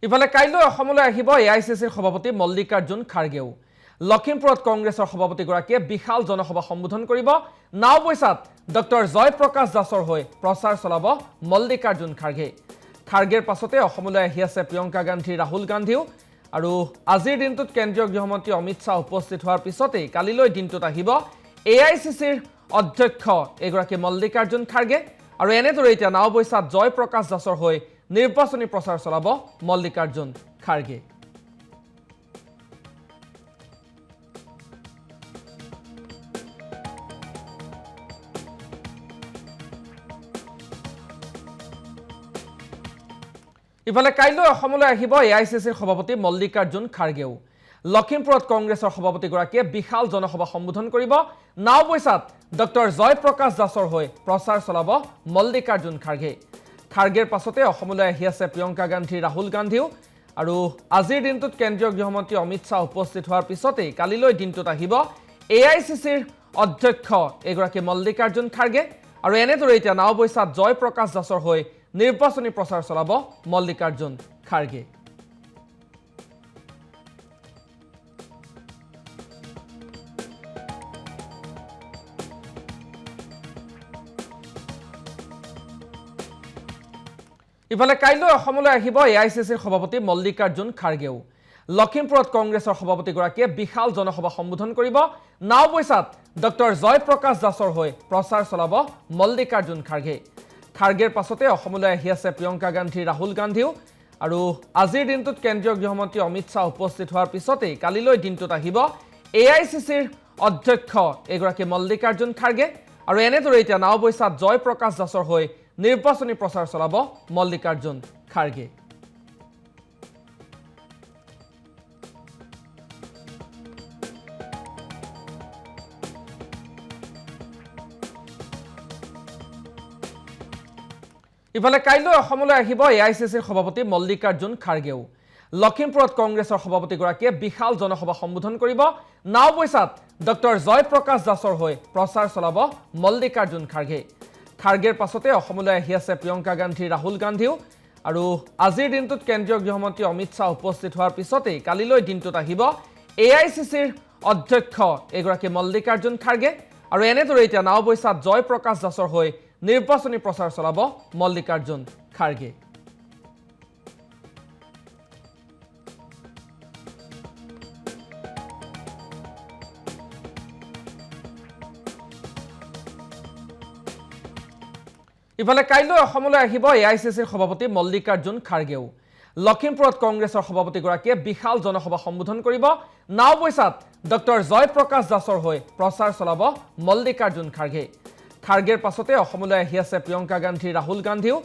ইফালে কাইলৈ অসমলৈ আহিব এআইচিচিৰ সভাপতি মল্লিকাৰ্জুন খাৰগেও। লখিমপুৰত কংগ্ৰেছৰ সভাপতিগৰাকীয়ে বিশাল জনসভা সম্বোধন কৰিব। নাওবৈচাত ডক্টৰ জয়প্ৰকাশ দাসৰ হৈ প্ৰচাৰ চলাব মল্লিকাৰ্জুন খাৰগে। খাৰগেৰ পাছতে অসমলৈ আহি আছে প্ৰিয়ংকা গান্ধী, ৰাহুল গান্ধীও। আৰু আজিৰ দিনটোত কেন্দ্ৰীয় গৃহমন্ত্ৰী অমিত শ্বাহ উপস্থিত হোৱাৰ পিছতেই কালিলৈ দিনটোত আহিব এআইচিচিৰ অধ্যক্ষ এগৰাকী মল্লিকাৰ্জুন খাৰগে। আৰু এনেদৰে এতিয়া নাওবৈচাত জয়প্ৰকাশ দাসৰ হৈ নিৰ্বাচনী প্ৰচাৰ চলাব মল্লিকাৰ্জুন খাৰগে। ইফালে কাইলৈ অসমলৈ আহিব এআইচিচিৰ সভাপতি মল্লিকাৰ্জুন খাৰগেও। লখিমপুৰত কংগ্ৰেছৰ সভাপতিগৰাকীয়ে বিশাল জনসভা সম্বোধন কৰিব। নাওবৈচাত ডক্টৰ জয়প্ৰকাশ দাসৰ হৈ প্ৰচাৰ চলাব মল্লিকাৰ্জুন খাৰগে। খাৰগেৰ পাছতে অসমলৈ আহি আছে প্ৰিয়ংকা গান্ধী, ৰাহুল গান্ধীও। আৰু আজিৰ দিনটোত কেন্দ্ৰীয় গৃহমন্ত্ৰী অমিত শ্বাহ উপস্থিত হোৱাৰ পিছতেই কালিলৈ দিনটোত আহিব এআইচিচিৰ অধ্যক্ষ এগৰাকী মল্লিকাৰ্জুন খাৰগে। আৰু এনেদৰে এতিয়া নাওবৈচাত জয়প্ৰকাশ দাসৰ হৈ নিৰ্বাচনী প্ৰচাৰ চলাব মল্লিকাৰ্জুন খাৰগে। ইফালে কাইলৈ অসমলৈ আহিব এআইচিচিৰ সভাপতি মল্লিকাৰ্জুন খাৰগেও। লখিমপুৰত কংগ্ৰেছৰ সভাপতিগৰাকীয়ে বিশাল জনসভা সম্বোধন কৰিব। নাওবৈচাত ডক্টৰ জয়প্ৰকাশ দাসৰ হৈ প্ৰচাৰ চলাব মল্লিকাৰ্জুন খাৰগে। খাৰগেৰ পাছতে অসমলৈ আহি আছে প্ৰিয়ংকা গান্ধী, ৰাহুল গান্ধীও। আৰু আজিৰ দিনটোত কেন্দ্ৰীয় গৃহমন্ত্ৰী অমিত শ্বাহ উপস্থিত হোৱাৰ পিছতেই কালিলৈ দিনটোত আহিব এআইচিচিৰ অধ্যক্ষ এগৰাকী মল্লিকাৰ্জুন খাৰগে। আৰু এনেদৰে এতিয়া নাওবৈচাত জয়প্ৰকাশ দাসৰ হৈ নিৰ্বাচনী প্ৰচাৰ চলাব মল্লিকাৰ্জুন খাৰগে। ইফালে কাইলৈ অসমলৈ আহিব এআইচিচিৰ সভাপতি মল্লিকাৰ্জুন খাৰগেও। লখিমপুৰত কংগ্ৰেছৰ সভাপতিগৰাকীয়ে বিশাল জনসভা সম্বোধন কৰিব। নাওবৈচাত ডক্টৰ জয়প্ৰকাশ দাসৰ হৈ প্ৰচাৰ চলাব মল্লিকাৰ্জুন খাৰগে। খাৰগেৰ পাছতে অসমলৈ আহি আছে প্ৰিয়ংকা গান্ধী, ৰাহুল গান্ধীও। আৰু আজিৰ দিনটোত কেন্দ্ৰীয় গৃহমন্ত্ৰী অমিত শ্বাহ উপস্থিত হোৱাৰ পিছতেই কালিলৈ দিনটোত আহিব এআইচিচিৰ অধ্যক্ষ এগৰাকী মল্লিকাৰ্জুন খাৰগে। আৰু এনেদৰে এতিয়া নাওবৈচাত জয়প্ৰকাশ দাসৰ হৈ নিৰ্বাচনী প্ৰচাৰ চলাব মল্লিকাৰ্জুন খাৰগে। ইফালে কাইলৈ অসমলৈ আহিব এআইচিচিৰ সভাপতি মল্লিকাৰ্জুন খাৰগেও। লখিমপুৰত কংগ্ৰেছৰ সভাপতিগৰাকীয়ে বিশাল জনসভা সম্বোধন কৰিব। নাওবৈচাত ডক্টৰ জয়প্ৰকাশ দাসৰ হৈ প্ৰচাৰ চলাব মল্লিকাৰ্জুন খাৰগে। খাৰগেৰ পাছতে অসমলৈ আহি আছে প্ৰিয়ংকা গান্ধী, ৰাহুল গান্ধীও।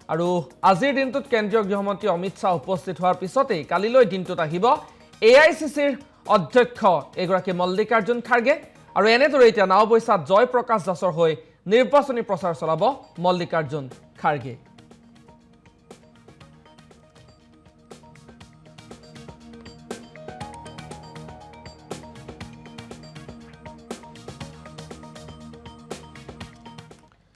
আৰু আজিৰ দিনটোত কেন্দ্ৰীয় গৃহমন্ত্ৰী অমিত শ্বাহ উপস্থিত হোৱাৰ পিছতেই কালিলৈ দিনটোত আহিব এআইচিচিৰ অধ্যক্ষ এগৰাকী মল্লিকাৰ্জুন খাৰগে। আৰু এনেদৰে এতিয়া নাওবৈচাত জয়প্ৰকাশ দাসৰ হৈ নিৰ্বাচনী প্ৰচাৰ চলাব মল্লিকাৰ্জুন খাৰগে।